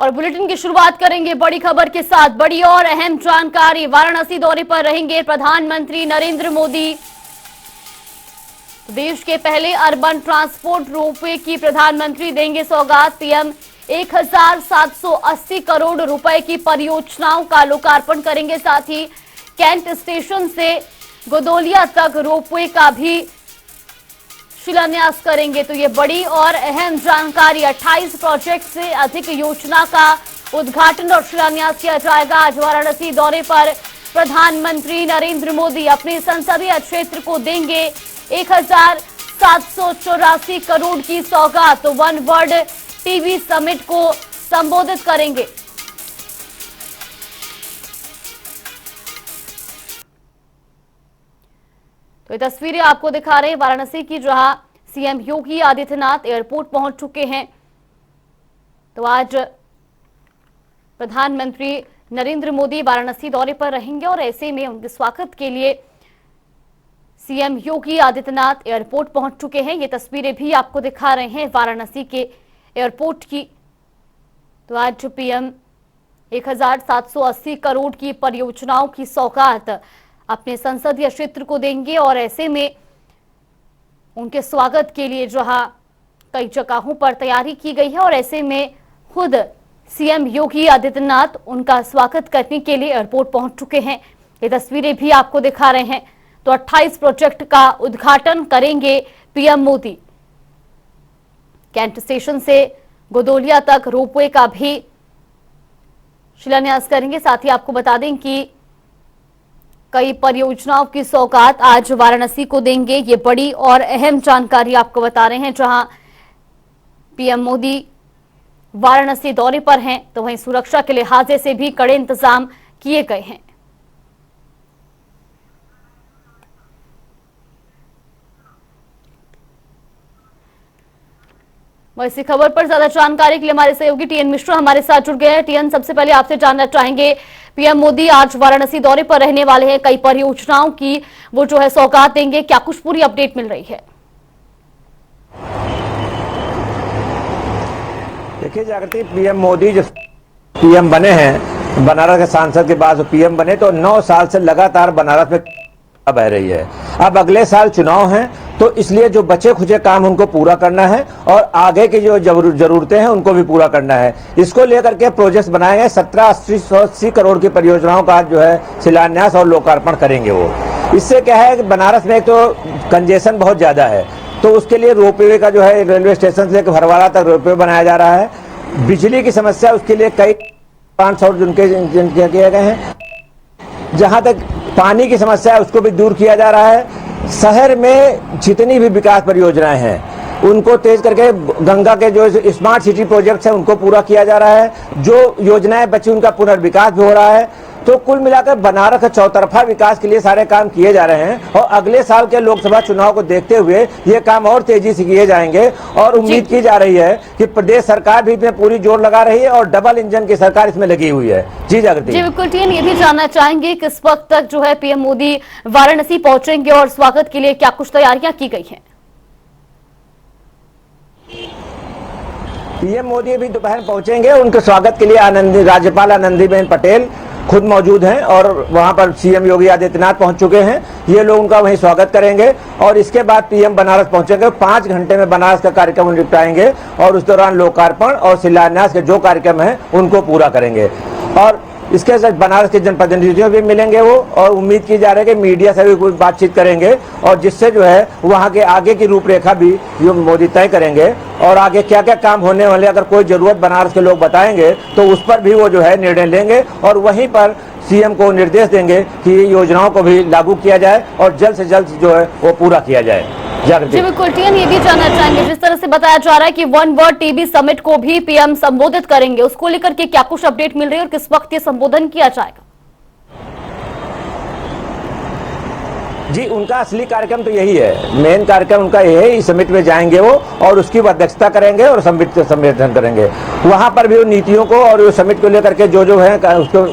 और बुलेटिन की शुरुआत करेंगे बड़ी खबर के साथ। बड़ी और अहम जानकारी, वाराणसी दौरे पर रहेंगे प्रधानमंत्री नरेंद्र मोदी। देश के पहले अर्बन ट्रांसपोर्ट रोपवे की प्रधानमंत्री देंगे सौगात। पीएम 1780 करोड़ रुपए की परियोजनाओं का लोकार्पण करेंगे। साथ ही कैंट स्टेशन से गोदोलिया तक रोपवे का भी शिलान्यास करेंगे। तो ये बड़ी और अहम जानकारी, 28 प्रोजेक्ट से अधिक योजना का उद्घाटन और शिलान्यास किया जाएगा। आज वाराणसी दौरे पर प्रधानमंत्री नरेंद्र मोदी अपने संसदीय क्षेत्र को देंगे 1784 करोड़ की सौगात। तो वन वर्ल्ड टीबी समिट को संबोधित करेंगे। तो ये तस्वीरें आपको दिखा रहे हैं वाराणसी की, जहां सीएम योगी आदित्यनाथ एयरपोर्ट पहुंच चुके हैं। तो आज प्रधानमंत्री नरेंद्र मोदी वाराणसी दौरे पर रहेंगे और ऐसे में उनके स्वागत के लिए सीएम योगी आदित्यनाथ एयरपोर्ट पहुंच चुके हैं। ये तस्वीरें भी आपको दिखा रहे हैं वाराणसी के एयरपोर्ट की। तो आज पीएम 1780 करोड़ की परियोजनाओं की सौगात अपने संसदीय क्षेत्र को देंगे और ऐसे में उनके स्वागत के लिए जहां कई जगहों पर तैयारी की गई है और ऐसे में खुद सीएम योगी आदित्यनाथ उनका स्वागत करने के लिए एयरपोर्ट पहुंच चुके हैं। ये तस्वीरें भी आपको दिखा रहे हैं। तो 28 प्रोजेक्ट का उद्घाटन करेंगे पीएम मोदी। कैंट स्टेशन से गोदोलिया तक रोपवे का भी शिलान्यास करेंगे। साथ ही आपको बता दें कि कई परियोजनाओं की सौगात आज वाराणसी को देंगे। ये बड़ी और अहम जानकारी आपको बता रहे हैं। जहां पीएम मोदी वाराणसी दौरे पर हैं तो वहीं सुरक्षा के लिहाजे से भी कड़े इंतजाम किए गए हैं। इसी खबर पर ज्यादा जानकारी के लिए हमारे सहयोगी टीएन मिश्रा हमारे साथ जुड़ गए हैं। टीएन, सबसे पहले आपसे जानना चाहेंगे, पीएम मोदी आज वाराणसी दौरे पर रहने वाले हैं, कई परियोजनाओं की वो जो है सौगात देंगे, क्या कुछ पूरी अपडेट मिल रही है? देखिए जागृति, पीएम मोदी जो पीएम बने हैं, बनारस के सांसद के बाद पीएम बने तो 9 साल से लगातार बनारस में बह रही है। अब अगले साल चुनाव हैं तो इसलिए जो बचे खुचे काम उनको पूरा करना है और आगे की जो जरूरतें हैं उनको भी पूरा करना है। इसको लेकर के प्रोजेक्ट बनाए गए 1780 करोड़ की परियोजनाओं का जो है शिलान्यास और लोकार्पण करेंगे वो। इससे क्या है कि बनारस में एक तो कंजेशन बहुत ज्यादा है, तो उसके लिए रोपवे का जो है रेलवे स्टेशन से लेकर भरवाड़ा तक रोपवे बनाया जा रहा है। बिजली की समस्या, उसके लिए कई 500 जिनके किए गए हैं। जहां तक पानी की समस्या है उसको भी दूर किया जा रहा है। शहर में जितनी भी विकास परियोजनाएं हैं उनको तेज करके गंगा के जो स्मार्ट सिटी प्रोजेक्ट्स हैं उनको पूरा किया जा रहा है। जो योजनाएं बची उनका पुनर्विकास भी हो रहा है। तो कुल मिलाकर बनारस का चौतरफा विकास के लिए सारे काम किए जा रहे हैं और अगले साल के लोकसभा चुनाव को देखते हुए ये काम और तेजी से किए जाएंगे और उम्मीद की जा रही है कि प्रदेश सरकार भी इसमें पूरी जोर लगा रही है और डबल इंजन की सरकार इसमें लगी हुई है। जी जागृति जी बिल्कुल। टीएन, ये भी जानना चाहेंगे किस वक्त तक जो है पीएम मोदी वाराणसी पहुंचेंगे और स्वागत के लिए क्या कुछ तैयारियां की गई हैं? पीएम मोदी अभी दोपहर पहुंचेंगे। उनके स्वागत के लिए राज्यपाल आनंदीबेन पटेल खुद मौजूद हैं और वहां पर सीएम योगी आदित्यनाथ पहुंच चुके हैं। ये लोग उनका वहीं स्वागत करेंगे और इसके बाद पीएम बनारस पहुंचेंगे। 5 घंटे में बनारस का कार्यक्रम निपटाएंगे और उस दौरान लोकार्पण और शिलान्यास के जो कार्यक्रम है उनको पूरा करेंगे। और इसके साथ बनारस के जनप्रतिनिधियों भी मिलेंगे वो और उम्मीद की जा रही है कि मीडिया से भी कुछ बातचीत करेंगे और जिससे जो है वहाँ के आगे की रूपरेखा भी जो मोदी तय करेंगे और आगे क्या क्या काम होने वाले, अगर कोई जरूरत बनारस के लोग बताएंगे तो उस पर भी वो जो है निर्णय लेंगे और वहीं पर सीएम को निर्देश देंगे कि योजनाओं को भी लागू किया जाए और जल्द से जल्द जो है वो पूरा किया जाए। जी बिल्कुल। टीएन, ये भी जानना चाहेंगे, जिस तरह से बताया जा रहा है कि वन वर्ल्ड टीबी समिट को भी पीएम संबोधित करेंगे, उसको लेकर के क्या कुछ अपडेट मिल रही है और किस वक्त ये संबोधन किया जाएगा? जी, उनका असली कार्यक्रम तो यही है, मेन कार्यक्रम उनका यही है। इस समिट में जाएंगे वो और उसकी अध्यक्षता करेंगे और समिट का संबोधन करेंगे। वहां पर भी वो नीतियों को और समिट को लेकर के जो है उसको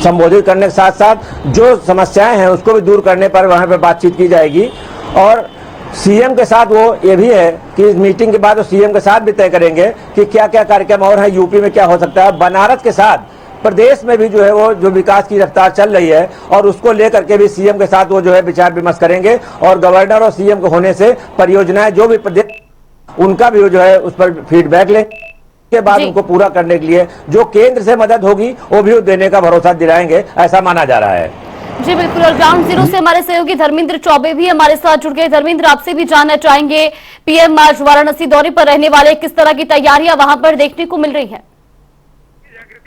संबोधित करने के साथ साथ जो समस्याएं हैं उसको भी दूर करने पर वहां पर बातचीत की जाएगी। और सीएम के साथ वो ये भी है कि इस मीटिंग के बाद वो सीएम के साथ भी तय करेंगे कि क्या क्या कार्यक्रम और है, यूपी में क्या हो सकता है। बनारस के साथ प्रदेश में भी जो है वो जो विकास की रफ्तार चल रही है और उसको लेकर के भी सीएम के साथ वो जो है विचार विमर्श करेंगे और गवर्नर और सीएम को होने से परियोजनाएं जो भी प्रदेश उनका भी जो है उस पर फीडबैक लेंगे के बाद उनको पूरा करने के लिए जो केंद्र से मदद होगी वो भी देने का भरोसा दिलाएंगे, ऐसा माना जा रहा है। जी बिल्कुल। और ग्राउंड जीरो से हमारे सहयोगी धर्मेंद्र चौबे भी हमारे साथ जुड़ गए। धर्मेंद्र, आपसे भी जानना चाहेंगे, पीएम आज वाराणसी दौरे पर रहने वाले, किस तरह की तैयारियां वहां पर देखने को मिल रही है?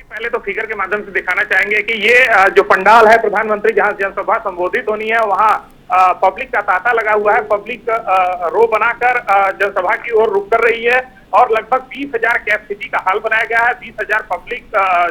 पहले तो फिगर के माध्यम से दिखाना चाहेंगे कि ये जो पंडाल है प्रधानमंत्री जहां जनसभा संबोधित होनी है वहां पब्लिक का तांता लगा हुआ है। पब्लिक रो बनाकर जनसभा की ओर रुख कर रही है और लगभग 20,000 कैपेसिटी का हाल बनाया गया है। 20,000 पब्लिक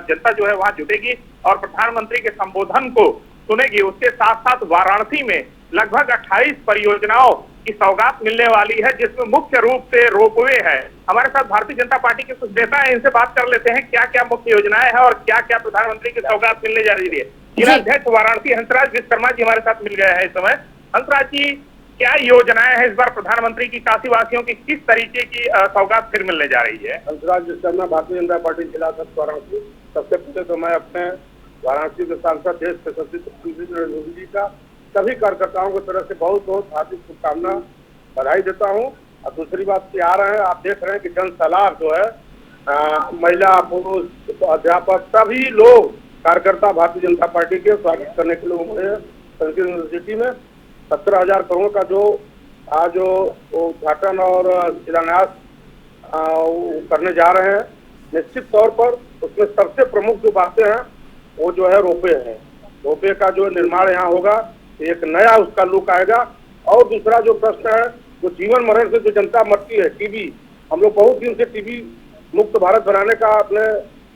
जनता जो है वहां जुटेगी और प्रधानमंत्री के संबोधन को सुनेगी। उसके साथ साथ वाराणसी में लगभग 28 परियोजनाओं की सौगात मिलने वाली है, जिसमें मुख्य रूप से रोपवे है। हमारे साथ भारतीय जनता पार्टी के कुछ नेता हैं, इनसे बात कर लेते हैं क्या क्या मुख्य योजनाएं हैं और क्या क्या प्रधानमंत्री की सौगात मिलने जा रही है। जिलाध्यक्ष वाराणसी हंसराज विश्वकर्मा जी हमारे साथ मिल गए हैं इस समय। हंसराज जी, क्या योजनाएं हैं इस बार प्रधानमंत्री की, काशी वासियों की किस तरीके की सौगात फिर मिलने जा रही है? हंसराज विश्वकर्मा, भारतीय जनता पार्टी जिलाध्यक्ष वाराणसी। सबसे पहले तो मैं अपने वाराणसी के सांसद देश के प्रधानमंत्री नरेंद्र मोदी जी का सभी कार्यकर्ताओं की तरफ से बहुत बहुत हार्दिक शुभकामना बधाई देता हूं। और दूसरी बात की आ रहे हैं, आप देख रहे हैं कि जन सैलाब जो है महिला, पुरुष, अध्यापक सभी लोग कार्यकर्ता भारतीय जनता पार्टी के स्वागत करने के लिए उमड़े हैं। संस्कृत यूनिवर्सिटी में 17,000 करोड़ का जो आज उद्घाटन और शिलान्यास करने जा रहे हैं। निश्चित तौर पर उसमें सबसे प्रमुख जो बातें हैं वो जो है रोपवे है। रोपवे का जो निर्माण यहाँ होगा, एक नया उसका लुक आएगा। और दूसरा जो प्रश्न है, जो जीवन मरण से जो जनता मरती है, टीबी, हम लोग बहुत दिन से टीबी मुक्त भारत बनाने का अपने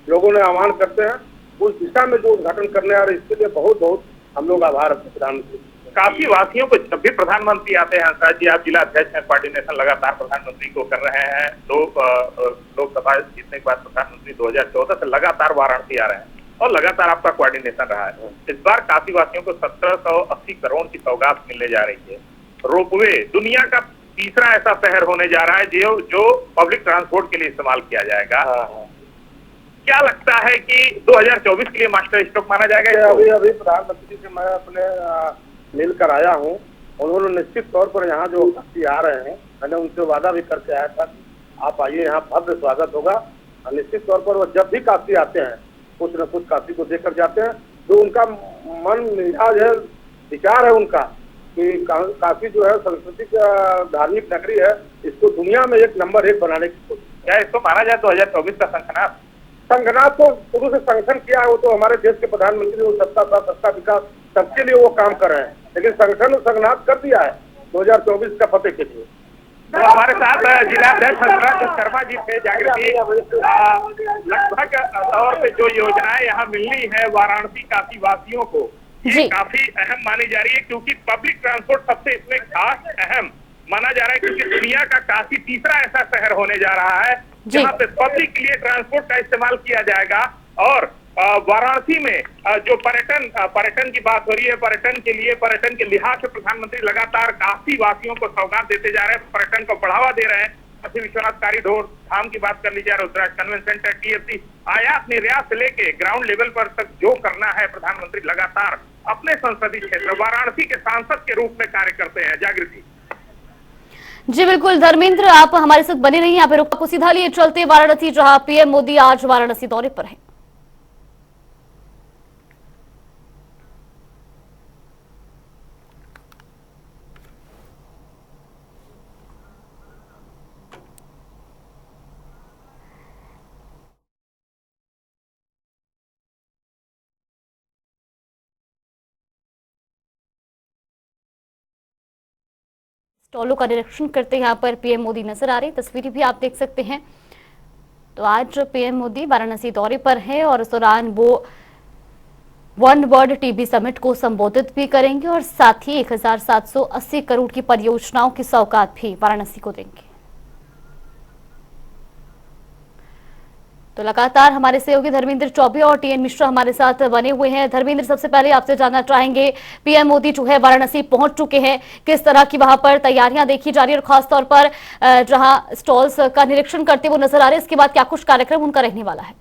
लोगों ने आह्वान करते हैं। उस दिशा में जो उद्घाटन करने आ रहे हैं, इसके लिए बहुत बहुत हम लोग आभार है प्रधानमंत्री। काफी वासियों को जब भी प्रधानमंत्री आते हैं, हंसराज जी आप जिला अध्यक्ष हैं, कोऑर्डिनेशन लगातार प्रधानमंत्री को कर रहे हैं। लोकसभा जीतने के बाद प्रधानमंत्री 2014 से लगातार वाराणसी आ रहे हैं और लगातार आपका कोऑर्डिनेशन रहा है। इस बार काफी वासियों को 1780 करोड़ की सौगात मिलने जा रही है। रोपवे दुनिया का तीसरा ऐसा शहर होने जा रहा है जो पब्लिक ट्रांसपोर्ट के लिए इस्तेमाल किया जाएगा। क्या लगता है कि 2024 के लिए मास्टर स्ट्रोक माना जाएगा? अभी प्रधानमंत्री से मैं अपने मिलकर आया हूँ। उन्होंने निश्चित तौर पर यहाँ जो काशी आ रहे हैं, मैंने उनसे वादा भी करके आया था आप आइए, यहाँ भव्य स्वागत होगा। निश्चित तौर पर वो जब भी काशी आते हैं कुछ न कुछ काशी को देकर जाते हैं। जो उनका मन मिजाज है, विचार है उनका कि काशी जो है संस्कृति का धार्मिक नगरी है, इसको दुनिया में एक नंबर 1 बनाने की कोशिश। क्या इसको माना जाए 2024 का संगठनात्मक तो शुरू से संगठन किया है, वो तो हमारे देश के प्रधानमंत्री वो सबका विकास सबके लिए वो काम कर रहे हैं, लेकिन संगठन संगठनात्मक कर दिया है 2024 का फतेह के लिए। तो हमारे साथ जिलाध्यक्ष हंसराज विश्वकर्मा जी थे। जागृति, लगभग तौर पे जो योजनाएं यहाँ मिलनी है वाराणसी काशी वासियों को, ये काफी अहम मानी जा रही है, क्योंकि पब्लिक ट्रांसपोर्ट सबसे इसमें खास अहम माना जा रहा है, क्योंकि दुनिया का काशी तीसरा ऐसा शहर होने जा रहा है जहाँ पे पब्लिक के लिए ट्रांसपोर्ट का इस्तेमाल किया जाएगा। और वाराणसी में जो पर्यटन की बात हो रही है, पर्यटन के लिहाज से प्रधानमंत्री लगातार काशी वासियों को सौगात देते जा रहे हैं, पर्यटन को बढ़ावा दे रहे हैं। काशी विश्वनाथ कॉरिडोर, धाम की बात कर ली जाए, रुद्राक्ष कन्वेंशन सेंटर, टीएफसी, आयात निर्यात से लेके ग्राउंड लेवल पर तक जो करना है प्रधानमंत्री लगातार अपने संसदीय क्षेत्र वाराणसी के सांसद के रूप में कार्य करते हैं। जागृति जी बिल्कुल। धर्मेंद्र, आप हमारे साथ बने रहिए, यहाँ पे रुक को सीधा लिए चलते वाराणसी, जहां पीएम मोदी आज वाराणसी दौरे पर है। स्टॉलों का निरीक्षण करते यहाँ पर पीएम मोदी नजर आ रहे, तस्वीरें भी आप देख सकते हैं। तो आज पीएम मोदी वाराणसी दौरे पर हैं और इस दौरान वो वन वर्ल्ड टीबी समिट को संबोधित भी करेंगे और साथ ही 1780 करोड़ की परियोजनाओं की सौगात भी वाराणसी को देंगे। तो लगातार हमारे सहयोगी धर्मेंद्र चौबे और टीएन मिश्रा हमारे साथ बने हुए हैं। धर्मेंद्र, सबसे पहले आपसे जानना चाहेंगे, पीएम मोदी जो है वाराणसी पहुंच चुके हैं, किस तरह की वहां पर तैयारियां देखी जा रही है और खासतौर पर जहां स्टॉल्स का निरीक्षण करते हुए नजर आ रहे हैं, इसके बाद क्या कुछ कार्यक्रम उनका रहने वाला है?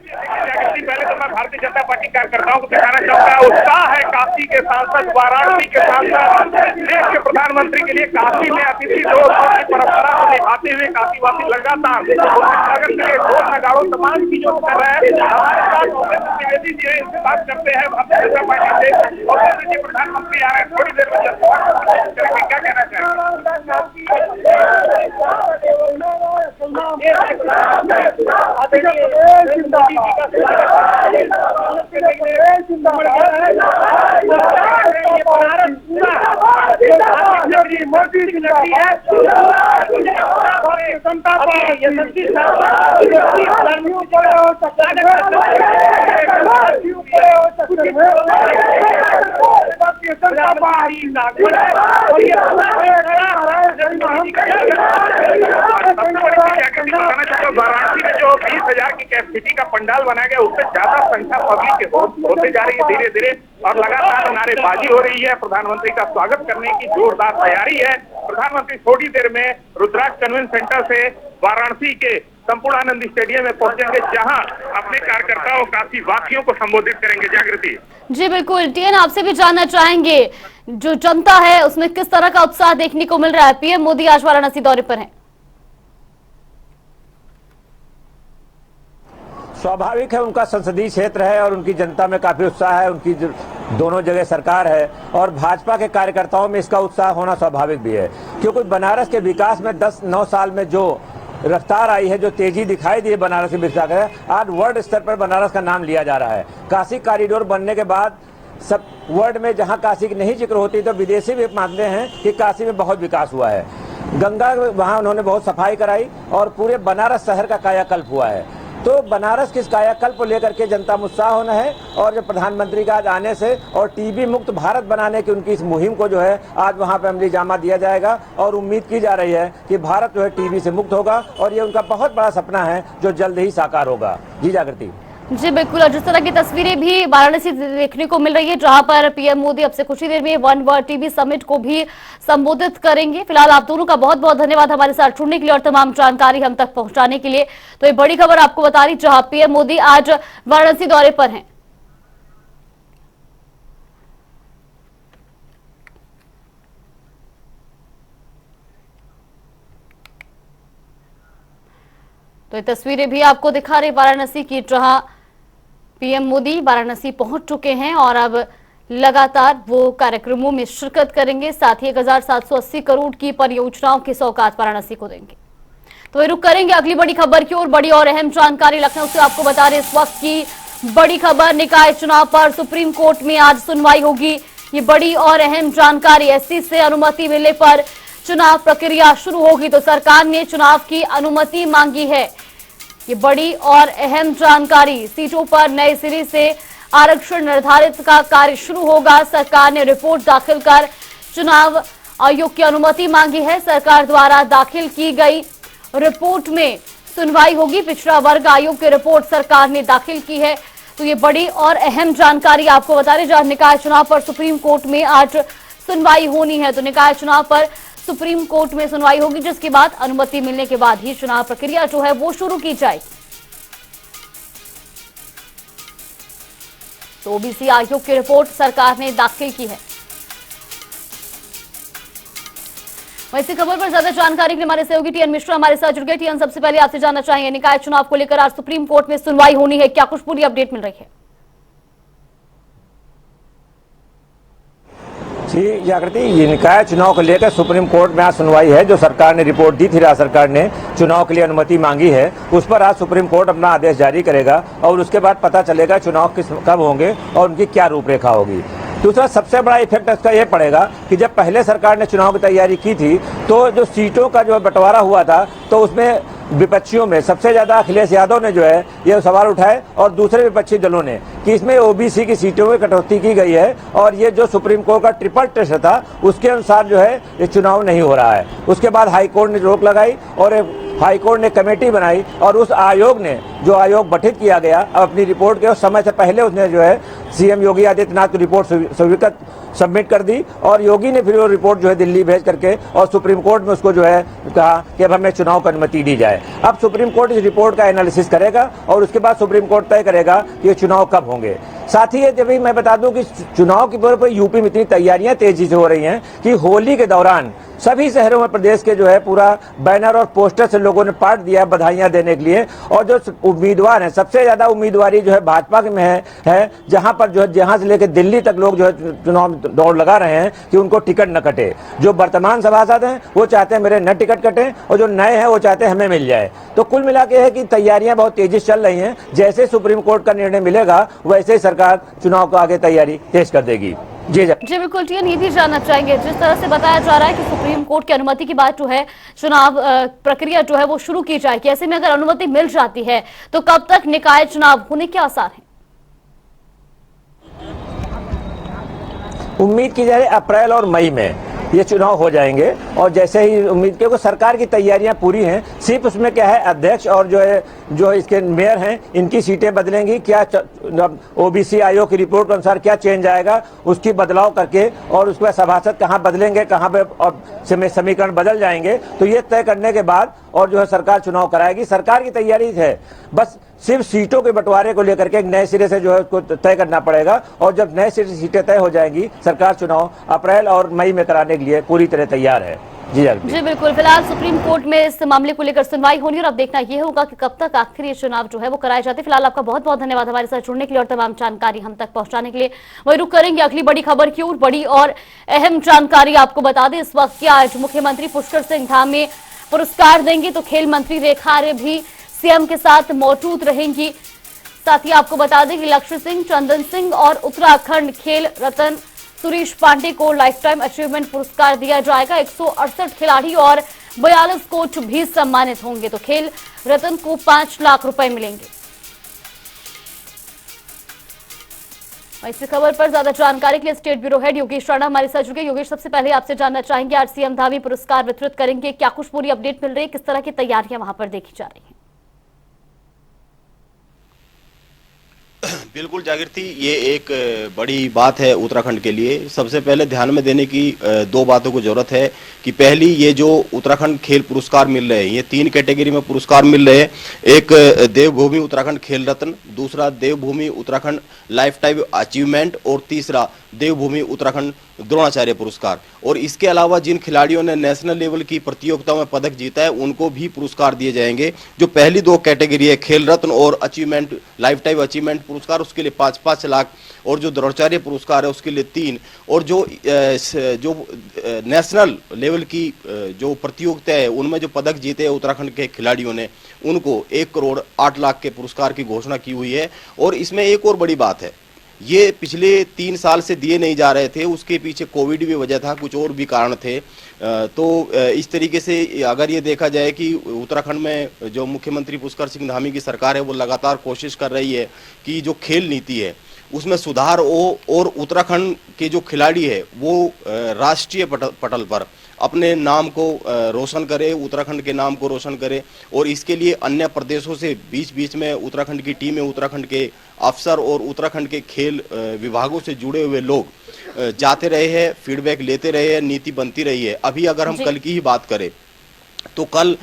पहले तो मैं भारतीय जनता पार्टी कार्यकर्ताओं को दिखाना चाहूंगा, उत्साह है काशी के सांसद, वाराणसी के सांसद, देश के प्रधानमंत्री के लिए काशी में अतिथि की परंपरा को निभाते हुए काशीवासी लगातार ढोल नगाड़ों तमाम चीजों को कर रहे हैं। हमारे साथ त्रिवेदी जी है, इनसे बात करते हैं भारतीय जनता पार्टी से। और प्रधानमंत्री आ रहे हैं, थोड़ी देर में क्या कहना चाहेंगे? वाराणसी में जो 20,000 की कैपेसिटी का पंडाल बनाया गया, उससे ज्यादा संख्या पब्लिक होते जा रही है धीरे धीरे, और लगातार नारेबाजी हो रही है। प्रधानमंत्री का स्वागत करने की जोरदार तैयारी है। प्रधानमंत्री थोड़ी देर में रुद्राक्ष कन्वेंशन सेंटर से वाराणसी के संपूर्णानंद स्टेडियम में पहुंचेंगे, जहां अपने कार्यकर्ताओं काशी वासियों को संबोधित करेंगे। जागृति जी बिल्कुल, टीएन आपसे भी जानना चाहेंगे, जो जनता है उसमें किस तरह का उत्साह देखने को मिल रहा है? पीएम मोदी आज वाराणसी दौरे पर हैं। स्वाभाविक है, उनका संसदीय क्षेत्र है और उनकी जनता में काफी उत्साह है। उनकी दोनों जगह सरकार है और भाजपा के कार्यकर्ताओं में इसका उत्साह होना स्वाभाविक भी है, क्योंकि बनारस के विकास में 10-9 साल में जो रफ्तार आई है, जो तेजी दिखाई दी है बनारस के विकास है, आज वर्ल्ड स्तर पर बनारस का नाम लिया जा रहा है। काशी कॉरिडोर बनने के बाद सब वर्ल्ड में जहां काशी की नहीं जिक्र होती तो विदेशी भी मानते हैं कि काशी में बहुत विकास हुआ है। गंगा वहां उन्होंने बहुत सफाई कराई और पूरे बनारस शहर का कायाकल्प हुआ है। तो बनारस के इस कायाकल्प को लेकर के जनता में उत्साह होना है, और जो प्रधानमंत्री का आज आने से और टीबी मुक्त भारत बनाने की उनकी इस मुहिम को जो है आज वहां पे अमली जामा दिया जाएगा, और उम्मीद की जा रही है कि भारत जो है टीबी से मुक्त होगा, और ये उनका बहुत बड़ा सपना है जो जल्द ही साकार होगा। जी जागृति। जी बिल्कुल, और जिस तरह की तस्वीरें भी वाराणसी देखने को मिल रही है, जहां पर पीएम मोदी अब से कुछ ही देर में वन वर्ल्ड टीबी समिट को भी संबोधित करेंगे। फिलहाल आप दोनों का बहुत बहुत धन्यवाद हमारे साथ जुड़ने के लिए और तमाम जानकारी हम तक पहुंचाने के लिए। तो ये बड़ी खबर आपको बता रही, जहां पीएम मोदी आज वाराणसी दौरे पर हैं। तो ये तस्वीरें भी आपको दिखा रहे वाराणसी की, जहां पीएम मोदी वाराणसी पहुंच चुके हैं और अब लगातार वो कार्यक्रमों में शिरकत करेंगे। साथ ही 1780 करोड़ की परियोजनाओं की सौगात वाराणसी को देंगे। तो रुक करेंगे अगली बड़ी खबर की ओर। बड़ी और अहम जानकारी लखनऊ से आपको बता रहे इस वक्त की बड़ी खबर, निकाय चुनाव पर सुप्रीम कोर्ट में आज सुनवाई होगी। ये बड़ी और अहम जानकारी, एससी से अनुमति मिलने पर चुनाव प्रक्रिया शुरू होगी। तो सरकार ने चुनाव की अनुमति मांगी है। ये बड़ी और अहम जानकारी, सीटों पर नए सिरे से आरक्षण निर्धारित का कार्य शुरू होगा। सरकार ने रिपोर्ट दाखिल कर चुनाव आयोग की अनुमति मांगी है। सरकार द्वारा दाखिल की गई रिपोर्ट में सुनवाई होगी। पिछड़ा वर्ग आयोग की रिपोर्ट सरकार ने दाखिल की है। तो ये बड़ी और अहम जानकारी आपको बता रहे, जहां निकाय चुनाव पर सुप्रीम कोर्ट में आज सुनवाई होनी है। तो निकाय चुनाव पर सुप्रीम कोर्ट में सुनवाई होगी, जिसके बाद अनुमति मिलने के बाद ही चुनाव प्रक्रिया जो है वो शुरू की जाएगी। तो ओबीसी आयोग की रिपोर्ट सरकार ने दाखिल की है। वैसी खबर पर ज्यादा जानकारी के लिए हमारे सहयोगी टीएन मिश्रा हमारे साथ जुड़ गए। टीएन, सबसे पहले आपसे जानना चाहेंगे, निकाय चुनाव को लेकर आज सुप्रीम कोर्ट में सुनवाई होनी है, क्या कुछ पूरी अपडेट मिल रही है? जी जागृति, ये निकाय चुनाव को लेकर सुप्रीम कोर्ट में आज सुनवाई है। जो सरकार ने रिपोर्ट दी थी, राज्य सरकार ने चुनाव के लिए अनुमति मांगी है, उस पर आज सुप्रीम कोर्ट अपना आदेश जारी करेगा और उसके बाद पता चलेगा चुनाव कब होंगे और उनकी क्या रूपरेखा होगी। दूसरा सबसे बड़ा इफेक्ट इसका ये पड़ेगा कि जब पहले सरकार ने चुनाव की तैयारी की थी तो जो सीटों का जो बंटवारा हुआ था, तो उसमें विपक्षियों में सबसे ज्यादा अखिलेश यादव ने जो है ये सवाल उठाए और दूसरे विपक्षी दलों ने कि इसमें ओबीसी की सीटों में कटौती की गई है और ये जो सुप्रीम कोर्ट का ट्रिपल टेस्ट था उसके अनुसार जो है ये चुनाव नहीं हो रहा है। उसके बाद हाईकोर्ट ने रोक लगाई और हाईकोर्ट ने कमेटी बनाई और उस आयोग ने, जो आयोग गठित किया गया, अब अपनी रिपोर्ट के उस समय से पहले उसने जो है सीएम योगी आदित्यनाथ को रिपोर्ट स्वीकृत सबमिट कर दी और योगी ने फिर वो रिपोर्ट जो है दिल्ली भेज करके और सुप्रीम कोर्ट में उसको जो है कहा कि अब हमें चुनाव की अनुमति दी जाए। अब सुप्रीम कोर्ट इस रिपोर्ट का एनालिसिस करेगा और उसके बाद सुप्रीम कोर्ट तय करेगा कि ये चुनाव कब होंगे। साथ ही जब मैं बता दूं कि चुनाव की पर यूपी में इतनी तैयारियां तेजी से हो रही हैं कि होली के दौरान सभी शहरों में प्रदेश के जो है पूरा बैनर और पोस्टर से लोगों ने पाट दिया बधाइयां देने के लिए। और जो उम्मीदवार हैं, सबसे ज्यादा उम्मीदवारी जो है भाजपा में है जहां पर जो है जहां से लेकर दिल्ली तक लोग जो है चुनाव दौड़ लगा रहे हैं कि उनको टिकट न कटे। जो वर्तमान सभासद हैं वो चाहते हैं मेरे न टिकट कटे और जो नए हैं वो चाहते हैं हमें मिल जाए। तो कुल मिला के है कि तैयारियां बहुत तेजी से चल रही हैं। जैसे सुप्रीम कोर्ट का निर्णय मिलेगा वैसे ही सरकार चुनाव को आगे तैयारी तेज कर देगी। जी बिल्कुल टीएन, ये भी जानना चाहेंगे, जिस तरह से बताया जा रहा है कि सुप्रीम कोर्ट की अनुमति के बाद जो है चुनाव प्रक्रिया जो है वो शुरू की जाएगी, ऐसे में अगर अनुमति मिल जाती है तो कब तक निकाय चुनाव होने के आसार हैं? उम्मीद की जाए अप्रैल और मई में ये चुनाव हो जाएंगे और जैसे ही उम्मीद, क्योंकि सरकार की तैयारियां पूरी हैं, सिर्फ उसमें क्या है अध्यक्ष और जो इसके मेयर हैं इनकी सीटें बदलेंगी। क्या ओबीसी आयोग की रिपोर्ट के अनुसार क्या चेंज आएगा उसकी बदलाव करके और उसके बाद सभासद कहां बदलेंगे, कहां पे समीकरण बदल जाएंगे, तो ये तय करने के बाद और जो है सरकार चुनाव कराएगी। सरकार की तैयारी है, बस सिर्फ सीटों के बंटवारे को लेकर के एक नए सिरे से जो है उसको तय करना पड़ेगा और जब नए सिरे से सीटें तय हो जाएंगी सरकार चुनाव अप्रैल और मई में कराने के लिए पूरी तरह तैयार है। जी बिल्कुल। फिलहाल सुप्रीम कोर्ट में इस मामले को लेकर सुनवाई होनी और अब देखना यह होगा कि कब तक आखिर ये चुनाव जो है वो कराए जाते हैं। फिलहाल आपका बहुत बहुत धन्यवाद हमारे साथ जुड़ने के लिए और तमाम जानकारी हम तक पहुंचाने के लिए। वही रुक करेंगे अगली बड़ी खबर की ओर। बड़ी और अहम जानकारी आपको बता दें इस वक्त की, आज मुख्यमंत्री पुष्कर सिंह धामी पुरस्कार देंगे तो खेल मंत्री रेखा आर्य भी सीएम के साथ मौजूद रहेंगी। साथ ही आपको बता दें कि लक्ष्य सिंह, चंदन सिंह और उत्तराखंड खेल रत्न सुरेश पांडे को लाइफ टाइम अचीवमेंट पुरस्कार दिया जाएगा। 168 खिलाड़ी और 42 कोच भी सम्मानित होंगे तो खेल रत्न को 5 लाख रुपए मिलेंगे। इस खबर पर ज्यादा जानकारी के लिए state bureau head Yogesh Rana हमारे साथ जुड़े। योगेश, सबसे पहले आपसे जानना चाहेंगे, आज सीएम धामी पुरस्कार वितरित करेंगे, क्या कुछ पूरी अपडेट मिल रही है, किस तरह की तैयारियां वहां पर देखी जा रही हैं? बिल्कुल जागृति, ये एक बड़ी बात है उत्तराखंड के लिए। सबसे पहले ध्यान में देने की दो बातों को जरूरत है कि पहली, ये जो उत्तराखंड खेल पुरस्कार मिल रहे हैं ये 3 कैटेगरी में पुरस्कार मिल रहे हैं। एक देवभूमि उत्तराखंड खेल रत्न, दूसरा देवभूमि उत्तराखंड लाइफ टाइम अचीवमेंट और तीसरा देवभूमि उत्तराखंड द्रोणाचार्य पुरस्कार। और इसके अलावा जिन खिलाड़ियों ने नेशनल लेवल की प्रतियोगिताओं में पदक जीता है उनको भी पुरस्कार दिए जाएंगे। जो पहली 2 कैटेगरी है खेल रत्न और अचीवमेंट लाइफ टाइम अचीवमेंट पुरस्कार, उसके लिए 5-5 लाख और जो द्रोणाचार्य पुरस्कार है उसके लिए 3, और जो नेशनल लेवल की जो प्रतियोगिता है उनमें जो पदक जीते हैं उत्तराखंड के खिलाड़ियों ने उनको 1 करोड़ 8 लाख के पुरस्कार की घोषणा की हुई है। और इसमें एक और बड़ी बात है, ये पिछले 3 साल से दिए नहीं जा रहे थे, उसके पीछे कोविड भी वजह था, कुछ और भी कारण थे। तो इस तरीके से अगर ये देखा जाए कि उत्तराखंड में जो मुख्यमंत्री पुष्कर सिंह धामी की सरकार है वो लगातार कोशिश कर रही है कि जो खेल नीति है उसमें सुधार हो और उत्तराखंड के जो खिलाड़ी है वो राष्ट्रीय पटल पर अपने नाम को रोशन करे, उत्तराखंड के नाम को रोशन करे। और इसके लिए अन्य प्रदेशों से बीच में उत्तराखंड की टीमें, उत्तराखंड के अफसर और उत्तराखंड के खेल विभागों से जुड़े हुए लोग जाते रहे हैं, फीडबैक लेते रहे हैं, नीति बनती रही है। अभी अगर हम कल की ही बात करें तो कल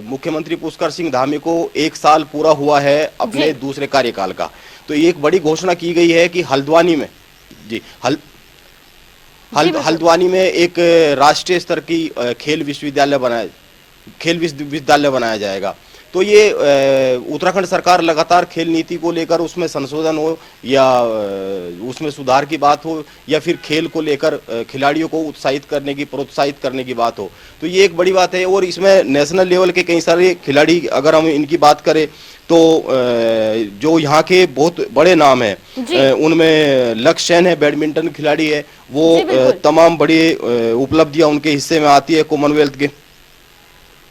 मुख्यमंत्री पुष्कर सिंह धामी को 1 साल पूरा हुआ है अपने दूसरे कार्यकाल का। तो एक बड़ी घोषणा की गई है कि हल्द्वानी में हल्द्वानी में एक राष्ट्रीय स्तर की खेल विश्वविद्यालय बनाया जाएगा। तो ये उत्तराखंड सरकार लगातार खेल नीति को लेकर उसमें संशोधन हो या उसमें सुधार की बात हो या फिर खेल को लेकर खिलाड़ियों को उत्साहित करने की, प्रोत्साहित करने की बात हो, तो ये एक बड़ी बात है। और इसमें नेशनल लेवल के कई सारे खिलाड़ी, अगर हम इनकी बात करें तो जो यहाँ के बहुत बड़े नाम हैं उनमें लक्ष्य सेन है, बैडमिंटन खिलाड़ी है, वो तमाम बड़ी उपलब्धियां उनके हिस्से में आती है कॉमनवेल्थ के।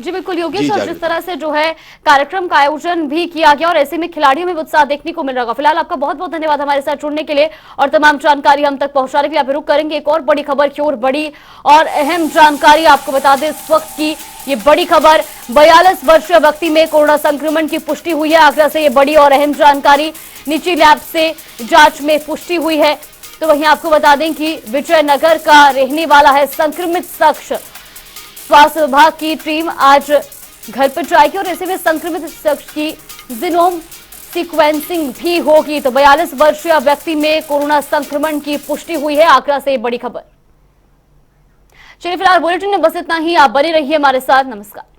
जी बिल्कुल योगेश, और जिस तरह से जो है कार्यक्रम का आयोजन भी किया गया और ऐसे में खिलाड़ियों में उत्साह देखने को मिल रहा है। फिलहाल आपका बहुत बहुत धन्यवाद हमारे साथ जुड़ने के लिए और तमाम जानकारी हम तक पहुंचाने के लिए। आप रुक करेंगे एक और बड़ी खबर की ओर, बड़ी और अहम जानकारी आपको बता दें इस वक्त की ये बड़ी खबर, 42 वर्षीय व्यक्ति में कोरोना संक्रमण की पुष्टि हुई है। आगरा से ये बड़ी और अहम जानकारी निजी लैब से जांच में पुष्टि हुई है। तो वहीं आपको बता दें कि विजयनगर का रहने वाला है संक्रमित शख्स। स्वास्थ्य विभाग की टीम आज घर पर जाएगी और ऐसे में संक्रमित शख्स की जीनोम सीक्वेंसिंग भी होगी। तो 42 वर्षीय व्यक्ति में कोरोना संक्रमण की पुष्टि हुई है। आगरा से बड़ी खबर। चलिए फिलहाल बुलेटिन में बस इतना ही। आप बने रहिए हमारे साथ। नमस्कार।